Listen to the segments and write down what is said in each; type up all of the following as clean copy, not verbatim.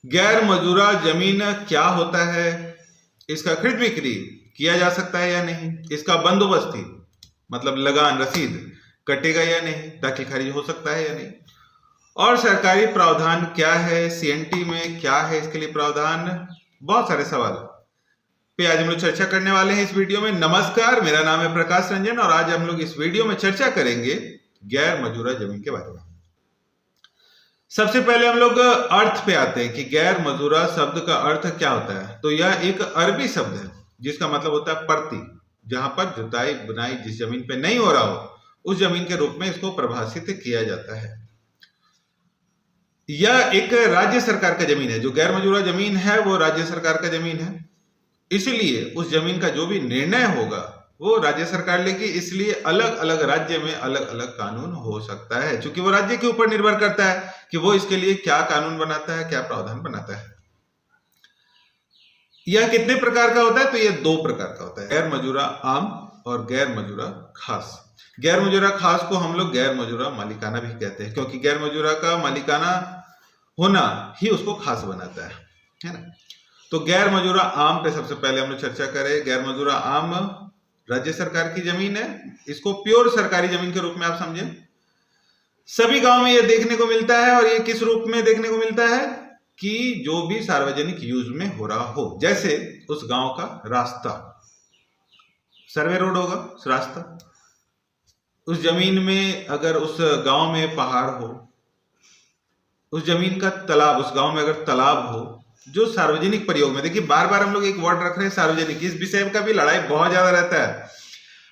गैर मजूरा जमीन क्या होता है, इसका खरीद बिक्री किया जा सकता है या नहीं, इसका बंदोबस्ती मतलब लगान रसीद कटेगा या नहीं, दाखिल खारिज हो सकता है या नहीं, और सरकारी प्रावधान क्या है, सीएनटी में क्या है इसके लिए प्रावधान, बहुत सारे सवाल पे आज हम लोग चर्चा करने वाले हैं इस वीडियो में। नमस्कार, मेरा नाम है प्रकाश रंजन और आज हम लोग इस वीडियो में चर्चा करेंगे गैर मजूरा जमीन के बारे में। सबसे पहले हम लोग अर्थ पे आते हैं कि गैर मजूरा शब्द का अर्थ क्या होता है। तो यह एक अरबी शब्द है जिसका मतलब होता है परती, जहां पर जुताई बुनाई जिस जमीन पे नहीं हो रहा हो उस जमीन के रूप में इसको परिभाषित किया जाता है। यह एक राज्य सरकार का जमीन है, जो गैर मजूरा जमीन है वो राज्य सरकार का जमीन है, इसलिए उस जमीन का जो भी निर्णय होगा वो राज्य सरकार लेगी। इसलिए अलग अलग राज्य में अलग अलग कानून हो सकता है, क्योंकि वो राज्य के ऊपर निर्भर करता है कि वो इसके लिए क्या कानून बनाता है, क्या प्रावधान बनाता है। यह कितने प्रकार का होता है, तो यह 2 प्रकार का होता है, गैर मजूरा आम और गैर मजूरा खास। गैर मजूरा खास को हम लोग गैर मजूरा मालिकाना भी कहते हैं, क्योंकि गैर मजूरा का मालिकाना होना ही उसको खास बनाता है ना। तो गैर मजूरा आम पे सबसे पहले हम लोग चर्चा करें। गैर मजूरा आम राज्य सरकार की जमीन है, इसको प्योर सरकारी जमीन के रूप में आप समझें। सभी गांव में यह देखने को मिलता है, और ये किस रूप में देखने को मिलता है कि जो भी सार्वजनिक यूज में हो रहा हो, जैसे उस गांव का रास्ता, सर्वे रोड होगा रास्ता, उस जमीन में अगर उस गांव में पहाड़ हो, उस जमीन का तालाब, उस गांव में अगर तालाब हो जो सार्वजनिक प्रयोग में, देखिए बार बार हम लोग एक वर्ड रख रहे हैं सार्वजनिक, इस विषय का भी लड़ाई बहुत ज्यादा रहता है।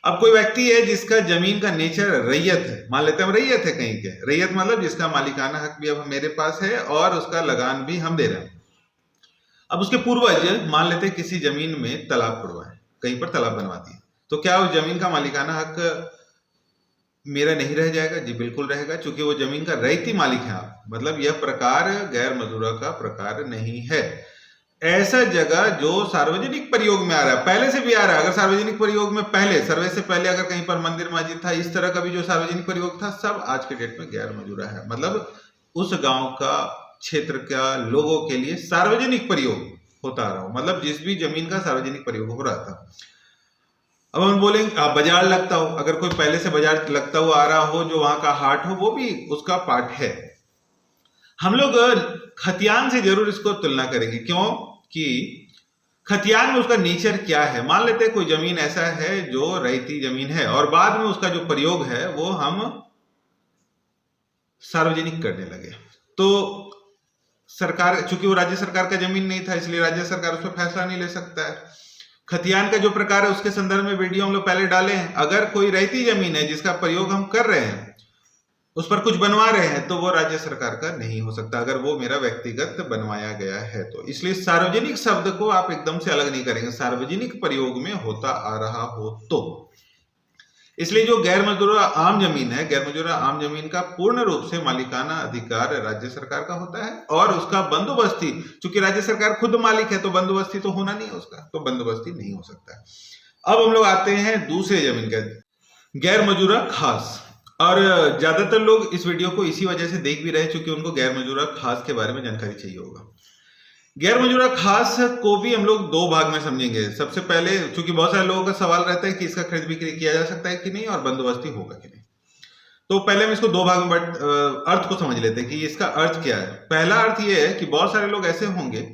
अब कोई व्यक्ति है जिसका जमीन का नेचर रैयत है, मान लेते हैं हम रैयत है कहीं के, रैयत मतलब जिसका मालिकाना हक भी अब मेरे पास है और उसका लगान भी हम दे रहे हैं। अब उसके पूर्वज मान लेते हैं किसी जमीन में तालाब खुदवाए, कहीं पर तालाब बनवा दिए, तो क्या उस जमीन का मालिकाना हक मेरा नहीं रह जाएगा? जी बिल्कुल रहेगा, क्योंकि वो जमीन का रैयती मालिक है आप, मतलब यह प्रकार गैर मजूरा का प्रकार नहीं है। ऐसा जगह जो सार्वजनिक प्रयोग में आ रहा है, पहले से भी आ रहा है, अगर सार्वजनिक प्रयोग में पहले, सर्वे से पहले अगर कहीं पर मंदिर मस्जिद था, इस तरह का भी जो सार्वजनिक प्रयोग था, सब आज के डेट में गैर मजूरा है। मतलब उस गांव का, क्षेत्र का लोगों के लिए सार्वजनिक प्रयोग होता आ रहा हो, मतलब जिस भी जमीन का सार्वजनिक प्रयोग हो रहा था। अब हम बोलेंगे बाजार लगता हो, अगर कोई पहले से बाजार लगता हुआ आ रहा हो, जो वहां का हाट हो, वो भी उसका पार्ट है। हम लोग खतियान से जरूर इसको तुलना करेंगे, क्यों कि खतियान में उसका नेचर क्या है। मान लेते हैं कोई जमीन ऐसा है जो रैयती जमीन है और बाद में उसका जो प्रयोग है वो हम सार्वजनिक करने लगे, तो सरकार, चूंकि वो राज्य सरकार का जमीन नहीं था, इसलिए राज्य सरकार उस पर फैसला नहीं ले सकता है। खतियान का जो प्रकार है उसके संदर्भ में वीडियो हम लोग पहले डाले हैं। अगर कोई रैयती जमीन है जिसका प्रयोग हम कर रहे हैं, उस पर कुछ बनवा रहे हैं, तो वो राज्य सरकार का नहीं हो सकता, अगर वो मेरा व्यक्तिगत बनवाया गया है तो। इसलिए सार्वजनिक शब्द को आप एकदम से अलग नहीं करेंगे, सार्वजनिक प्रयोग में होता आ रहा हो तो। इसलिए जो गैर मजूरा आम जमीन है, गैर मजूरा आम जमीन का पूर्ण रूप से मालिकाना अधिकार राज्य सरकार का होता है, और उसका बंदोबस्ती, चूंकि राज्य सरकार खुद मालिक है तो बंदोबस्ती तो होना नहीं है उसका, तो बंदोबस्ती नहीं हो सकता है। अब हम लोग आते हैं दूसरे जमीन का, गैर मजूरा खास। और ज्यादातर लोग इस वीडियो को इसी वजह से देख भी रहे हैं, क्योंकि उनको गैर मजूरा खास के बारे में जानकारी चाहिए होगा। गैर मजूरा खास को भी हम लोग 2 भाग में समझेंगे। सबसे पहले, चूंकि बहुत सारे लोगों का सवाल रहता है कि इसका खरीद बिक्री किया जा सकता है कि नहीं और बंदोबस्ती होगा कि नहीं, तो पहले हम इसको 2 भाग में अर्थ को समझ लेते हैं कि इसका अर्थ क्या है। पहला अर्थ यह है कि बहुत सारे लोग ऐसे होंगे,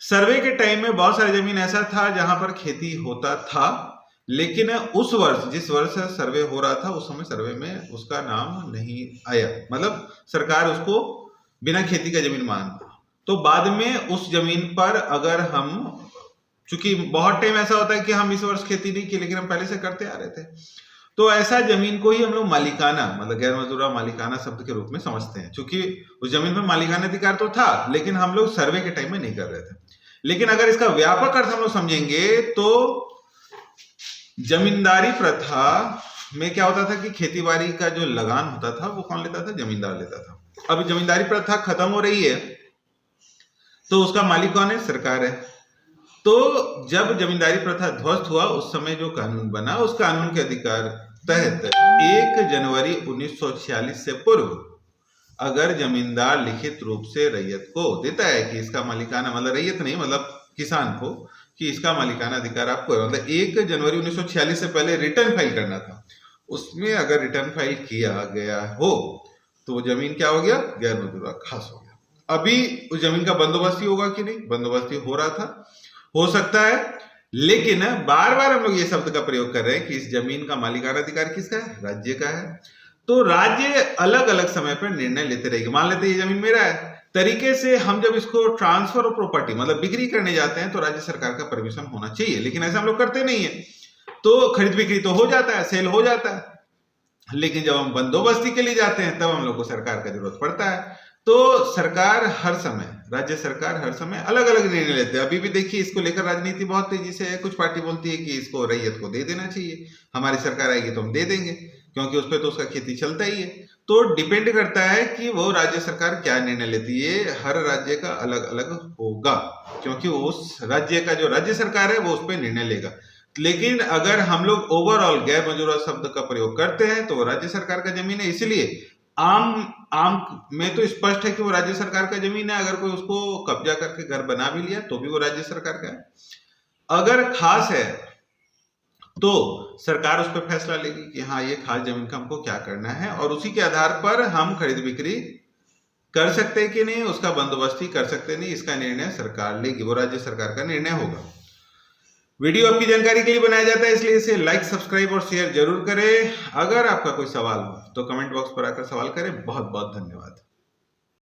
सर्वे के टाइम में बहुत सारी जमीन ऐसा था जहां पर खेती होता था, लेकिन उस वर्ष, जिस वर्ष सर्वे हो रहा था, उस समय सर्वे में उसका नाम नहीं आया, मतलब सरकार उसको बिना खेती का जमीन मानता। तो बाद में उस जमीन पर अगर हम, चूंकि बहुत टाइम ऐसा होता है कि हम इस वर्ष खेती नहीं की लेकिन हम पहले से करते आ रहे थे, तो ऐसा जमीन को ही हम लोग मालिकाना, मतलब गैर मजूरा मालिकाना शब्द के रूप में समझते हैं, क्योंकि उस जमीन पर मालिकाना अधिकार तो था लेकिन हम लोग सर्वे के टाइम में नहीं कर रहे थे। लेकिन अगर इसका व्यापक अर्थ हम लोग समझेंगे तो जमींदारी प्रथा में क्या होता था कि खेती बाड़ी का जो लगान होता था वो कौन लेता था? जमींदार लेता था। अब जमींदारी प्रथा खत्म हो रही है तो उसका मालिक कौन है? सरकार है। तो जब जमींदारी प्रथा ध्वस्त हुआ, उस समय जो कानून बना, उस कानून के अधिकार तहत 1 जनवरी 1946 से पूर्व अगर जमींदार लिखित रूप से रैयत को देता है कि इसका मालिकाना, मतलब रैयत नहीं मतलब किसान को, कि इसका मालिकाना अधिकार आपको है, मतलब 1 जनवरी 1946 से पहले रिटर्न फाइल करना था, उसमें अगर रिटर्न फाइल किया गया हो तो वो जमीन क्या हो गया, गैर मजूरा खास हो गया। अभी उस जमीन का बंदोबस्ती होगा कि नहीं, बंदोबस्ती हो रहा था, हो सकता है, लेकिन बार बार हम लोग ये शब्द का प्रयोग कर रहे हैं कि इस जमीन का मालिकाना अधिकार किसका है, राज्य का है। तो राज्य अलग अलग समय पर निर्णय लेते रहेगी। मान लेते ये जमीन मेरा है, तरीके से हम जब इसको ट्रांसफर ऑफ प्रॉपर्टी मतलब बिक्री करने जाते हैं तो राज्य सरकार का परमिशन होना चाहिए, लेकिन ऐसा हम लोग करते नहीं है। तो खरीद बिक्री तो हो जाता है, सेल हो जाता है, लेकिन जब हम बंदोबस्ती के लिए जाते हैं तब हम लोग को सरकार का जरूरत पड़ता है। तो सरकार हर समय, राज्य सरकार हर समय अलग अलग निर्णय लेते हैं। अभी भी देखिए इसको लेकर राजनीति बहुत तेजी से है। कुछ पार्टी बोलती है कि इसको रैयत को दे देना चाहिए, हमारी सरकार आएगी तो हम दे देंगे, क्योंकि उस पर तो उसका खेती चलता ही है। तो डिपेंड करता है कि वो राज्य सरकार क्या निर्णय लेती है, हर राज्य का अलग अलग होगा, क्योंकि उस राज्य का जो राज्य सरकार है वो उस पर निर्णय लेगा। लेकिन अगर हम लोग ओवरऑल गैर मजूरा शब्द का प्रयोग करते हैं तो वो राज्य सरकार का जमीन है, इसलिए आम में तो स्पष्ट है कि वो राज्य सरकार का जमीन है। अगर कोई उसको कब्जा करके घर बना भी लिया तो भी वो राज्य सरकार का है। अगर खास है तो सरकार उस पर फैसला लेगी कि हाँ ये खास जमीन का हमको क्या करना है, और उसी के आधार पर हम खरीद बिक्री कर सकते हैं कि नहीं, उसका बंदोबस्ती कर सकते नहीं, इसका निर्णय सरकार लेगी, वो राज्य सरकार का निर्णय होगा। वीडियो आपकी जानकारी के लिए बनाया जाता है, इसलिए इसे लाइक, सब्सक्राइब और शेयर जरूर करें। अगर आपका कोई सवाल हो तो कमेंट बॉक्स पर आकर सवाल करें। बहुत बहुत धन्यवाद।